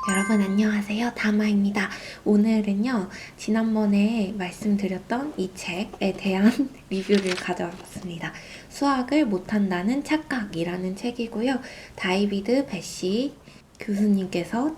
여러분 안녕하세요. 다마입니다. 오늘은요, 지난번에 말씀드렸던 이 책에 대한 리뷰를 가져왔습니다. 수학을 못한다는 착각이라는 책이고요. 다이비드 배시 교수님께서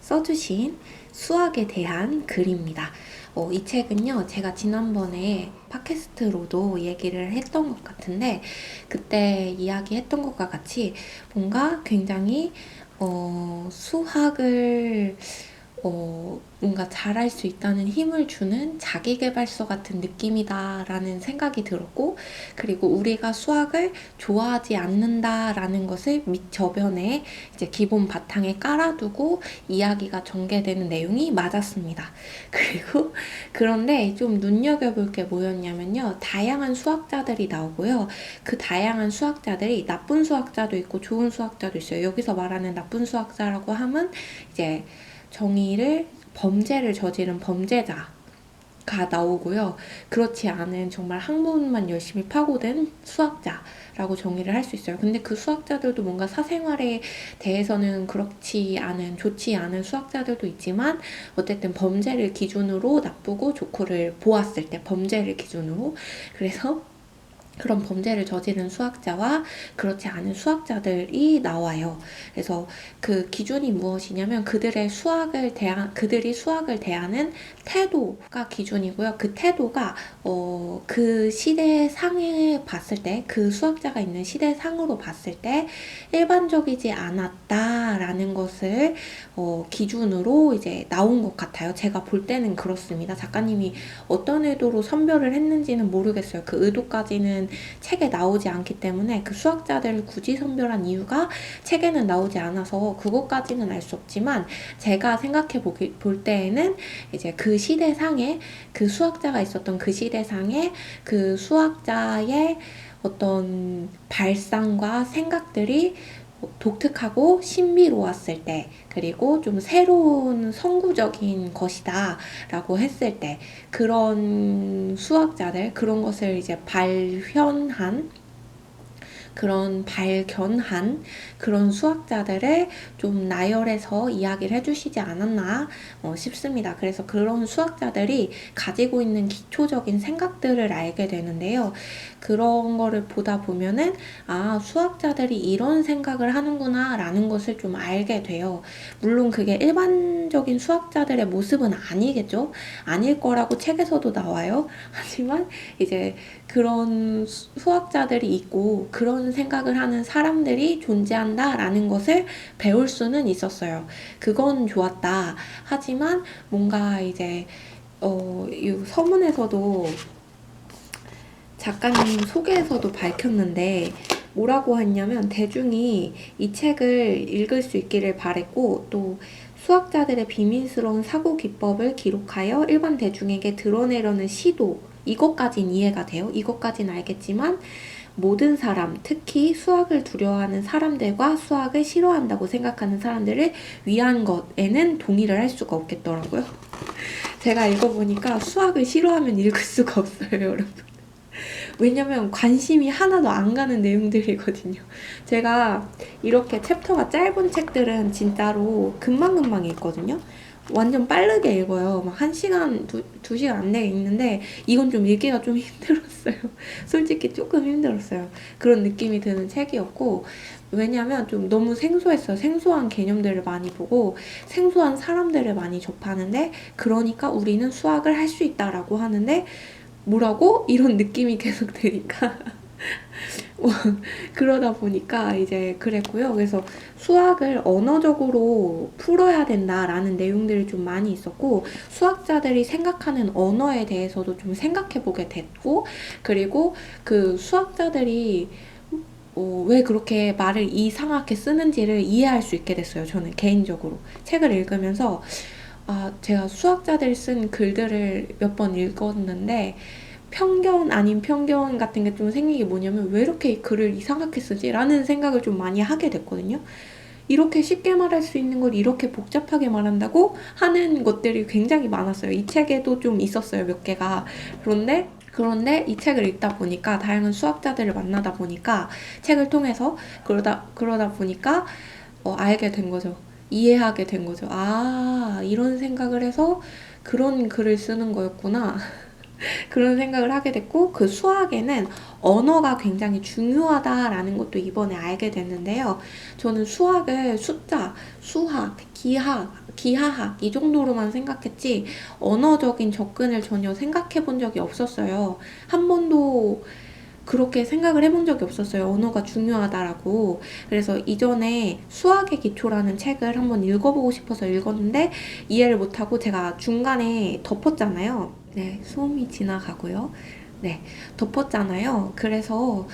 써주신 수학에 대한 글입니다. 이 책은요, 제가 지난번에 팟캐스트로도 얘기를 했던 것 같은데, 그때 이야기했던 것과 같이 뭔가 굉장히 수학을 뭔가 잘할 수 있다는 힘을 주는 자기계발서 같은 느낌이다라는 생각이 들었고, 그리고 우리가 수학을 좋아하지 않는다라는 것을 밑 저변에 이제 기본 바탕에 깔아두고 이야기가 전개되는 내용이 맞았습니다. 그리고 그런데 좀 눈여겨볼 게 뭐였냐면요. 다양한 수학자들이 나오고요. 그 다양한 수학자들이 나쁜 수학자도 있고 좋은 수학자도 있어요. 여기서 말하는 나쁜 수학자라고 하면 이제 정의를 범죄를 저지른 범죄자가 나오고요. 그렇지 않은 정말 학문만 열심히 파고든 수학자라고 정의를 할 수 있어요. 근데 그 수학자들도 뭔가 사생활에 대해서는 그렇지 않은, 좋지 않은 수학자들도 있지만 어쨌든 범죄를 기준으로 나쁘고 좋고를 보았을 때 범죄를 기준으로, 그래서 그런 범죄를 저지른 수학자와 그렇지 않은 수학자들이 나와요. 그래서 그 기준이 무엇이냐면 그들이 수학을 대하는 태도가 기준이고요. 그 태도가 그 시대상에 봤을 때, 그 수학자가 있는 시대상으로 봤을 때 일반적이지 않았다라는 것을 기준으로 이제 나온 것 같아요. 제가 볼 때는 그렇습니다. 작가님이 어떤 의도로 선별을 했는지는 모르겠어요. 그 의도까지는 책에 나오지 않기 때문에 그 수학자들을 굳이 선별한 이유가 책에는 나오지 않아서 그것까지는 알 수 없지만, 제가 생각해 볼 때에는 이제 그 시대상에, 그 수학자가 있었던 그 시대상에 그 수학자의 어떤 발상과 생각들이 독특하고 신비로웠을 때, 그리고 좀 새로운 선구적인 것이다 라고 했을 때, 그런 수학자들, 그런 것을 이제 발견한 그런 수학자들을 좀 나열해서 이야기를 해주시지 않았나 싶습니다. 그래서 그런 수학자들이 가지고 있는 기초적인 생각들을 알게 되는데요. 그런 거를 보다 보면은 수학자들이 이런 생각을 하는구나 라는 것을 좀 알게 돼요. 물론 그게 일반적인 수학자들의 모습은 아니겠죠. 아닐 거라고 책에서도 나와요. 하지만 이제 그런 수학자들이 있고 그런 생각을 하는 사람들이 존재한다라는 것을 배울 수는 있었어요. 그건 좋았다. 하지만 뭔가 이제 이 서문에서도 작가님 소개에서도 밝혔는데, 뭐라고 했냐면 대중이 이 책을 읽을 수 있기를 바랬고, 또 수학자들의 비밀스러운 사고 기법을 기록하여 일반 대중에게 드러내려는 시도, 이것까진 이해가 돼요. 이것까진 알겠지만 모든 사람, 특히 수학을 두려워하는 사람들과 수학을 싫어한다고 생각하는 사람들을 위한 것에는 동의를 할 수가 없겠더라고요. 제가 읽어보니까 수학을 싫어하면 읽을 수가 없어요, 여러분. 왜냐면 관심이 하나도 안 가는 내용들이거든요. 제가 이렇게 챕터가 짧은 책들은 진짜로 금방금방 읽거든요. 완전 빠르게 읽어요. 막 1시간, 2시간 안 내에 읽는데, 이건 좀 읽기가 좀 힘들었어요. 솔직히 조금 힘들었어요. 그런 느낌이 드는 책이었고, 왜냐면 좀 너무 생소했어요. 생소한 개념들을 많이 보고 생소한 사람들을 많이 접하는데, 그러니까 우리는 수학을 할 수 있다라고 하는데 뭐라고? 이런 느낌이 계속 드니까 그러다 보니까 이제 그랬고요. 그래서 수학을 언어적으로 풀어야 된다라는 내용들이 좀 많이 있었고, 수학자들이 생각하는 언어에 대해서도 좀 생각해보게 됐고, 그리고 그 수학자들이 왜 그렇게 말을 이상하게 쓰는지를 이해할 수 있게 됐어요. 저는 개인적으로 책을 읽으면서 제가 수학자들이 쓴 글들을 몇 번 읽었는데 편견 아닌 편견 같은 게 좀 생긴 게 뭐냐면, 왜 이렇게 글을 이상하게 쓰지? 라는 생각을 좀 많이 하게 됐거든요. 이렇게 쉽게 말할 수 있는 걸 이렇게 복잡하게 말한다고 하는 것들이 굉장히 많았어요. 이 책에도 좀 있었어요, 몇 개가. 그런데 이 책을 읽다 보니까, 다양한 수학자들을 만나다 보니까, 책을 통해서 그러다 보니까 알게 된 거죠. 이해하게 된 거죠. 아, 이런 생각을 해서 그런 글을 쓰는 거였구나. 그런 생각을 하게 됐고, 그 수학에는 언어가 굉장히 중요하다라는 것도 이번에 알게 됐는데요. 저는 수학을 숫자, 수학, 기하학 이 정도로만 생각했지 언어적인 접근을 전혀 생각해 본 적이 없었어요. 한 번도 그렇게 생각을 해본 적이 없었어요. 언어가 중요하다라고. 그래서 이전에 수학의 기초라는 책을 한번 읽어보고 싶어서 읽었는데 이해를 못하고 제가 중간에 덮었잖아요. 네, 소음이 지나가고요. 네, 덮었잖아요. 그래서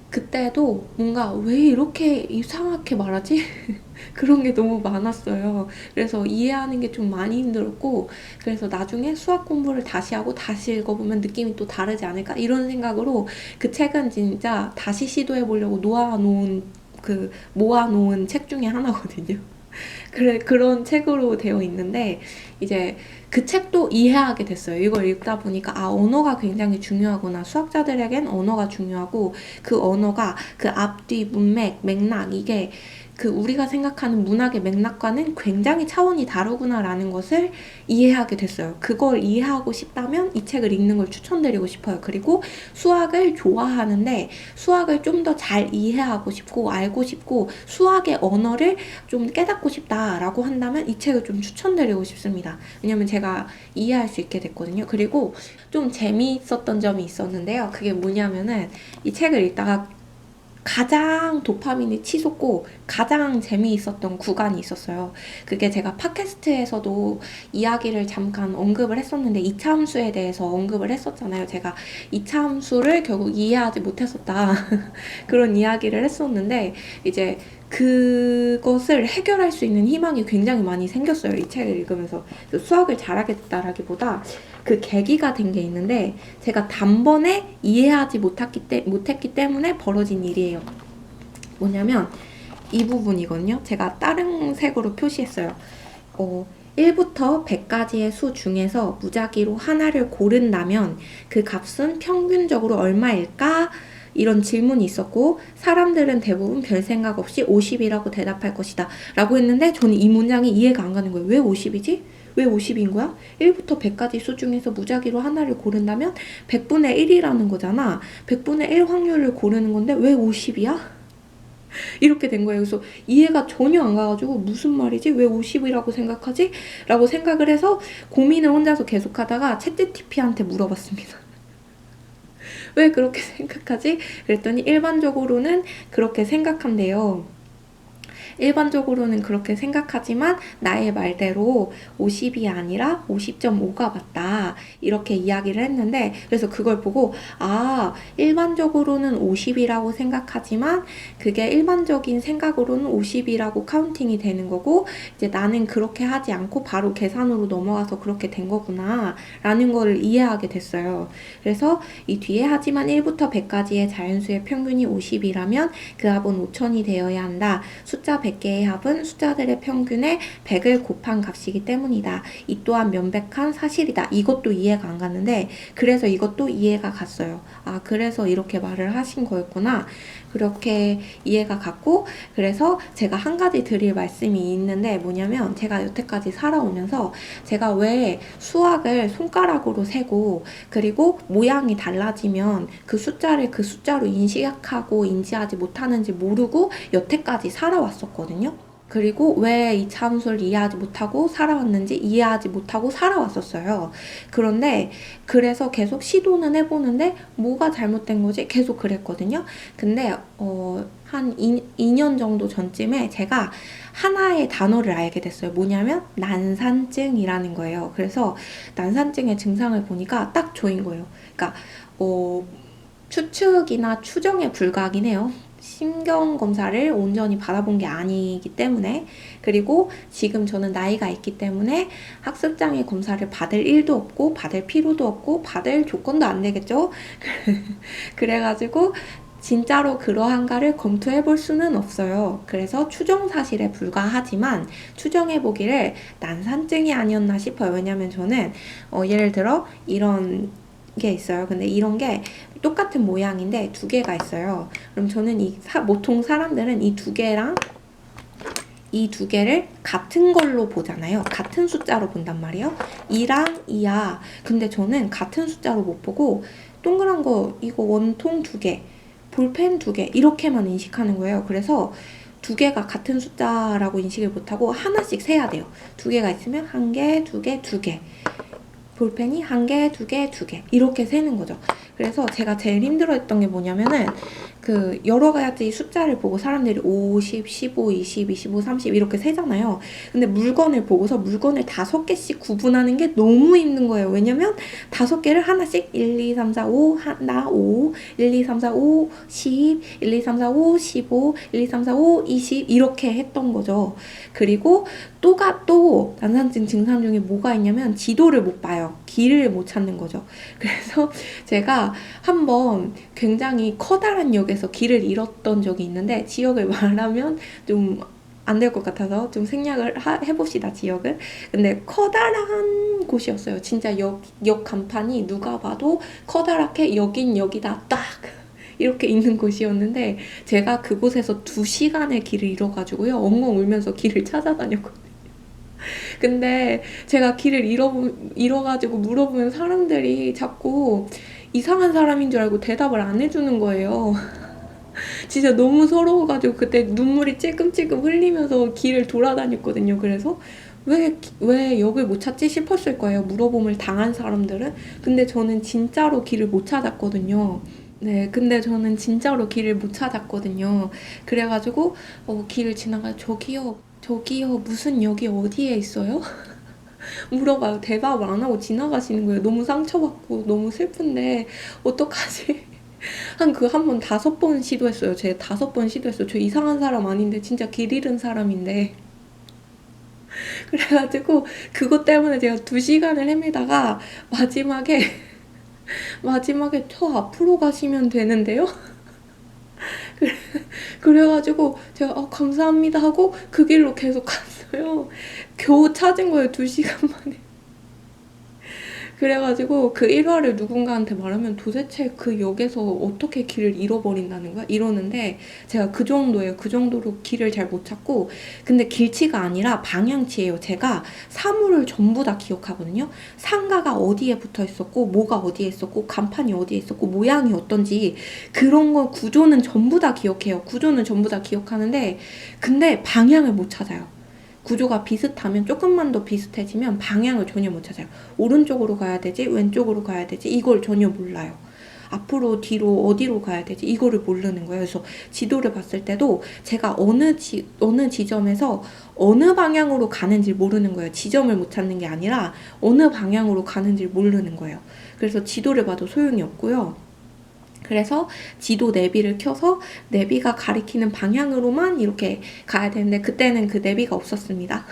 그때도 뭔가 왜 이렇게 이상하게 말하지? 그런 게 너무 많았어요. 그래서 이해하는 게 좀 많이 힘들었고, 그래서 나중에 수학 공부를 다시 하고 다시 읽어보면 느낌이 또 다르지 않을까? 이런 생각으로 그 책은 진짜 다시 시도해보려고 모아놓은 책 중에 하나거든요. 그런 책으로 되어 있는데, 이제 그 책도 이해하게 됐어요. 이걸 읽다 보니까, 아, 언어가 굉장히 중요하구나. 수학자들에겐 언어가 중요하고, 그 언어가 그 앞뒤, 문맥, 맥락, 이게 우리가 생각하는 문학의 맥락과는 굉장히 차원이 다르구나라는 것을 이해하게 됐어요. 그걸 이해하고 싶다면 이 책을 읽는 걸 추천드리고 싶어요. 그리고 수학을 좋아하는데 수학을 좀 더 잘 이해하고 싶고 알고 싶고 수학의 언어를 좀 깨닫고 싶다라고 한다면 이 책을 좀 추천드리고 싶습니다. 왜냐면 제가 이해할 수 있게 됐거든요. 그리고 좀 재미있었던 점이 있었는데요. 그게 뭐냐면은 이 책을 읽다가 가장 도파민이 치솟고 가장 재미있었던 구간이 있었어요. 그게 제가 팟캐스트에서도 이야기를 잠깐 언급을 했었는데 이차 함수에 대해서 언급을 했었잖아요. 제가 이차 함수를 결국 이해하지 못했었다. 그런 이야기를 했었는데 이제 그것을 해결할 수 있는 희망이 굉장히 많이 생겼어요. 이 책을 읽으면서. 수학을 잘하겠다라기보다 그 계기가 된 게 있는데 제가 단번에 이해하지 못했기 때문에 벌어진 일이에요. 뭐냐면 이 부분이거든요. 제가 다른 색으로 표시했어요. 1부터 100까지의 수 중에서 무작위로 하나를 고른다면 그 값은 평균적으로 얼마일까? 이런 질문이 있었고 사람들은 대부분 별 생각 없이 50이라고 대답할 것이다 라고 했는데 저는 이 문장이 이해가 안 가는 거예요. 왜 50이지? 왜 50인 거야? 1부터 100까지 수 중에서 무작위로 하나를 고른다면 100분의 1이라는 거잖아. 100분의 1 확률을 고르는 건데 왜 50이야? 이렇게 된 거예요. 그래서 이해가 전혀 안 가가지고 무슨 말이지? 왜 50이라고 생각하지? 라고 생각을 해서 고민을 혼자서 계속하다가 챗GPT한테 물어봤습니다. 왜 그렇게 생각하지? 그랬더니 일반적으로는 그렇게 생각한대요. 일반적으로는 그렇게 생각하지만 나의 말대로 50이 아니라 50.5가 맞다. 이렇게 이야기를 했는데 그래서 그걸 보고 아, 일반적으로는 50이라고 생각하지만 그게 일반적인 생각으로는 50이라고 카운팅이 되는 거고 이제 나는 그렇게 하지 않고 바로 계산으로 넘어가서 그렇게 된 거구나 라는 거를 이해하게 됐어요. 그래서 이 뒤에 하지만 1부터 100까지의 자연수의 평균이 50이라면 그 합은 5000이 되어야 한다. 숫자 100개의 합은 숫자들의 평균에 100을 곱한 값이기 때문이다. 이 또한 명백한 사실이다. 이것도 이해가 안 갔는데 그래서 이것도 이해가 갔어요. 아, 그래서 이렇게 말을 하신 거였구나. 그렇게 이해가 갔고 그래서 제가 한 가지 드릴 말씀이 있는데 뭐냐면 제가 여태까지 살아오면서 제가 왜 수학을 손가락으로 세고 그리고 모양이 달라지면 그 숫자를 그 숫자로 인식하고 인지하지 못하는지 모르고 여태까지 살아왔었거든요. 그리고 왜 이 함수를 이해하지 못하고 살아왔는지 이해하지 못하고 살아왔었어요. 그런데 그래서 계속 시도는 해보는데 뭐가 잘못된 거지? 계속 그랬거든요. 근데 한 2년 정도 전쯤에 제가 하나의 단어를 알게 됐어요. 뭐냐면 난산증이라는 거예요. 그래서 난산증의 증상을 보니까 딱 저인 거예요. 그러니까 추측이나 추정에 불과하긴 해요. 신경검사를 온전히 받아본 게 아니기 때문에 그리고 지금 저는 나이가 있기 때문에 학습장애 검사를 받을 일도 없고 받을 필요도 없고 받을 조건도 안 되겠죠. 그래가지고 진짜로 그러한가를 검토해 볼 수는 없어요. 그래서 추정 사실에 불과하지만 추정해 보기를 난산증이 아니었나 싶어요. 왜냐면 저는 예를 들어 이런 게 있어요. 근데 이런 게 똑같은 모양인데 두 개가 있어요. 그럼 저는 보통 사람들은 이 두 개랑 이 두 개를 같은 걸로 보잖아요. 같은 숫자로 본단 말이에요. 2랑 2야. 근데 저는 같은 숫자로 못 보고 동그란 거 이거 원통 두 개, 볼펜 두 개 이렇게만 인식하는 거예요. 그래서 두 개가 같은 숫자라고 인식을 못하고 하나씩 세야 돼요. 두 개가 있으면 한 개, 두 개, 두 개. 볼펜이 한 개, 두 개, 두 개 이렇게 세는 거죠. 그래서 제가 제일 힘들어했던 게 뭐냐면은 그 여러 가지 숫자를 보고 사람들이 50, 15, 20, 25, 30 이렇게 세잖아요. 근데 물건을 보고서 물건을 5개씩 구분하는 게 너무 힘든 거예요. 왜냐면 5개를 하나씩 1, 2, 3, 4, 5, 나 5, 1, 2, 3, 4, 5, 10, 1, 2, 3, 4, 5, 15, 1, 2, 3, 4, 5, 20 이렇게 했던 거죠. 그리고 또 난산증 증상 중에 뭐가 있냐면 지도를 못 봐요. 길을 못 찾는 거죠. 그래서 제가 한번 굉장히 커다란 역에서 길을 잃었던 적이 있는데 지역을 말하면 좀 안 될 것 같아서 좀 생략을 해봅시다, 지역을. 근데 커다란 곳이었어요. 진짜 역 간판이 누가 봐도 커다랗게 여긴 여기다 딱 이렇게 있는 곳이었는데 제가 그곳에서 2시간의 길을 잃어가지고요. 엉엉 울면서 길을 찾아다녔거든요. 근데 제가 길을 잃어가지고 물어보면 사람들이 자꾸 이상한 사람인 줄 알고 대답을 안 해주는 거예요. 진짜 너무 서러워가지고 그때 눈물이 찔끔찔끔 흘리면서 길을 돌아다녔거든요. 그래서 왜 역을 못 찾지 싶었을 거예요. 물어봄을 당한 사람들은. 근데 저는 진짜로 길을 못 찾았거든요. 네, 근데 저는 진짜로 길을 못 찾았거든요. 그래가지고 길을 지나가 저기요, 무슨 역이 어디에 있어요? 물어봐요. 대답을 안 하고 지나가시는 거예요. 너무 상처받고 너무 슬픈데 어떡하지? 한 번 5번 시도했어요. 제 5번 시도했어요. 저 이상한 사람 아닌데 진짜 길 잃은 사람인데. 그래가지고 그것 때문에 제가 2시간을 헤매다가 마지막에 저 앞으로 가시면 되는데요? 그래가지고 제가 감사합니다 하고 그 길로 계속 갔어요. 겨우 찾은 거예요. 2시간 만에. 그래가지고 그 일화를 누군가한테 말하면 도대체 그 역에서 어떻게 길을 잃어버린다는 거야? 이러는데 제가 그 정도예요. 그 정도로 길을 잘 못 찾고 근데 길치가 아니라 방향치예요. 제가 사물을 전부 다 기억하거든요. 상가가 어디에 붙어 있었고 뭐가 어디에 있었고 간판이 어디에 있었고 모양이 어떤지 그런 거 구조는 전부 다 기억해요. 구조는 전부 다 기억하는데 근데 방향을 못 찾아요. 구조가 비슷하면 조금만 더 비슷해지면 방향을 전혀 못 찾아요. 오른쪽으로 가야 되지 왼쪽으로 가야 되지 이걸 전혀 몰라요. 앞으로 뒤로 어디로 가야 되지 이거를 모르는 거예요. 그래서 지도를 봤을 때도 제가 어느 지점에서 어느 방향으로 가는지 모르는 거예요. 지점을 못 찾는 게 아니라 어느 방향으로 가는지 모르는 거예요. 그래서 지도를 봐도 소용이 없고요. 그래서 지도 내비를 켜서 내비가 가리키는 방향으로만 이렇게 가야 되는데 그때는 그 내비가 없었습니다.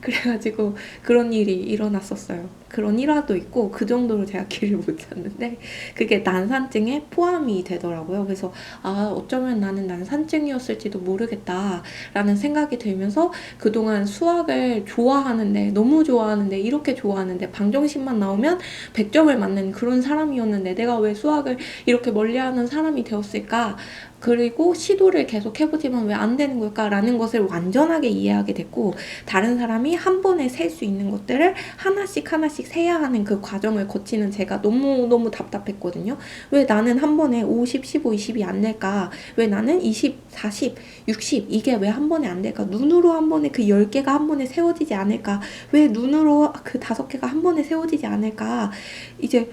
그래가지고 그런 일이 일어났었어요. 그런 일화도 있고 그 정도로 제가 길을 못 찾는데 그게 난산증에 포함이 되더라고요. 그래서 어쩌면 나는 난산증이었을지도 모르겠다라는 생각이 들면서 그동안 수학을 좋아하는데 너무 좋아하는데 이렇게 좋아하는데 방정식만 나오면 100점을 맞는 그런 사람이었는데 내가 왜 수학을 이렇게 멀리하는 사람이 되었을까? 그리고 시도를 계속 해보지만 왜 안 되는 걸까라는 것을 완전하게 이해하게 됐고 다른 사람이 한 번에 셀 수 있는 것들을 하나씩 세야 하는 그 과정을 거치는 제가 너무 답답했거든요. 왜 나는 한 번에 50, 15, 20이 안 될까? 왜 나는 20, 40, 60 이게 왜 한 번에 안 될까? 눈으로 한 번에 그 10개가 한 번에 세워지지 않을까? 왜 눈으로 그 5개가 한 번에 세워지지 않을까? 이제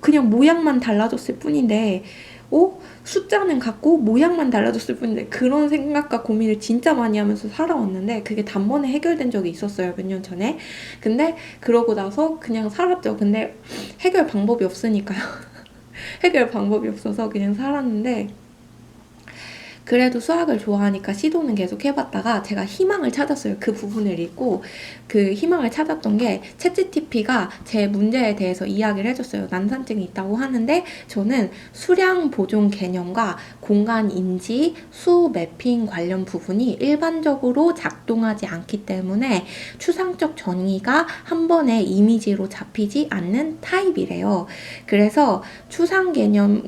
그냥 모양만 달라졌을 뿐인데 숫자는 같고 모양만 달라졌을 뿐인데 그런 생각과 고민을 진짜 많이 하면서 살아왔는데 그게 단번에 해결된 적이 있었어요. 몇 년 전에. 근데 그러고 나서 그냥 살았죠. 근데 해결 방법이 없으니까요. 해결 방법이 없어서 그냥 살았는데 그래도 수학을 좋아하니까 시도는 계속 해봤다가 제가 희망을 찾았어요. 그 부분을 읽고 그 희망을 찾았던 게 챗GPT가 제 문제에 대해서 이야기를 해줬어요. 난산증이 있다고 하는데 저는 수량 보존 개념과 공간 인지, 수 매핑 관련 부분이 일반적으로 작동하지 않기 때문에 추상적 정의가 한 번에 이미지로 잡히지 않는 타입이래요. 그래서 추상 개념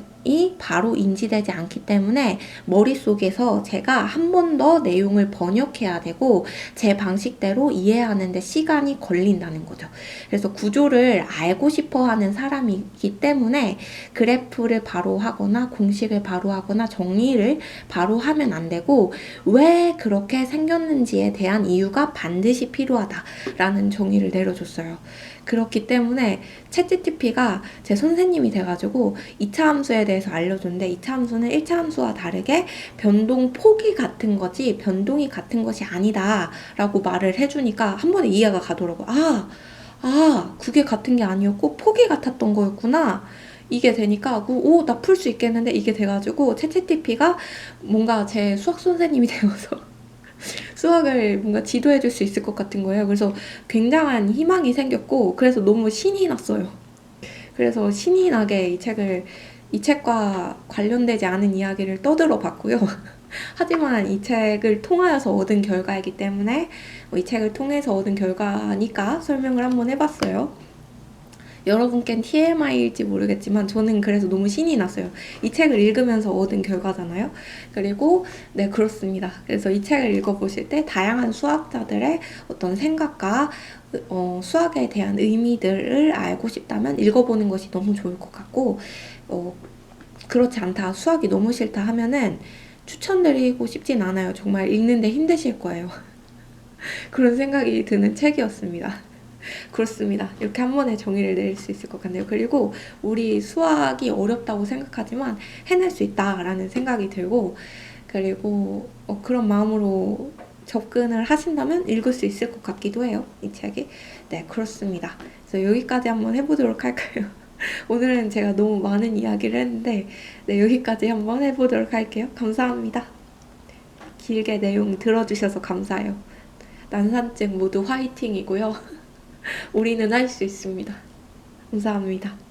바로 인지되지 않기 때문에 머릿속에서 제가 한 번 더 내용을 번역해야 되고 제 방식대로 이해하는데 시간이 걸린다는 거죠. 그래서 구조를 알고 싶어 하는 사람이기 때문에 그래프를 바로 하거나 공식을 바로 하거나 정리를 바로 하면 안 되고 왜 그렇게 생겼는지에 대한 이유가 반드시 필요하다라는 정의를 내려줬어요. 그렇기 때문에 챗GPT가 제 선생님이 돼가지고 2차 함수에 대해서 알려줬는데 2차 함수는 1차 함수와 다르게 변동 폭이 같은 거지 변동이 같은 것이 아니다 라고 말을 해주니까 한 번에 이해가 가더라고요. 그게 같은 게 아니었고 폭이 같았던 거였구나. 이게 되니까 나 풀 수 있겠는데 이게 돼가지고 챗GPT가 뭔가 제 수학 선생님이 되어서 수학을 뭔가 지도해 줄 수 있을 것 같은 거예요. 그래서 굉장한 희망이 생겼고 그래서 너무 신이 났어요. 그래서 신이 나게 이 책과 관련되지 않은 이야기를 떠들어 봤고요. 하지만 이 책을 통하여서 얻은 결과이기 때문에 이 책을 통해서 얻은 결과니까 설명을 한번 해봤어요. 여러분께는 TMI일지 모르겠지만 저는 그래서 너무 신이 났어요. 이 책을 읽으면서 얻은 결과잖아요. 그리고 네, 그렇습니다. 그래서 이 책을 읽어보실 때 다양한 수학자들의 어떤 생각과 수학에 대한 의미들을 알고 싶다면 읽어보는 것이 너무 좋을 것 같고 그렇지 않다, 수학이 너무 싫다 하면은 추천드리고 싶진 않아요. 정말 읽는데 힘드실 거예요. 그런 생각이 드는 책이었습니다. 그렇습니다. 이렇게 한 번에 정의를 내릴 수 있을 것 같네요. 그리고 우리 수학이 어렵다고 생각하지만 해낼 수 있다라는 생각이 들고 그리고 그런 마음으로 접근을 하신다면 읽을 수 있을 것 같기도 해요. 이 책이. 네, 그렇습니다. 그래서 여기까지 한번 해보도록 할까요? 오늘은 제가 너무 많은 이야기를 했는데 네, 여기까지 한번 해보도록 할게요. 감사합니다. 길게 내용 들어주셔서 감사해요. 난산증 모두 화이팅이고요. 우리는 할 수 있습니다. 감사합니다.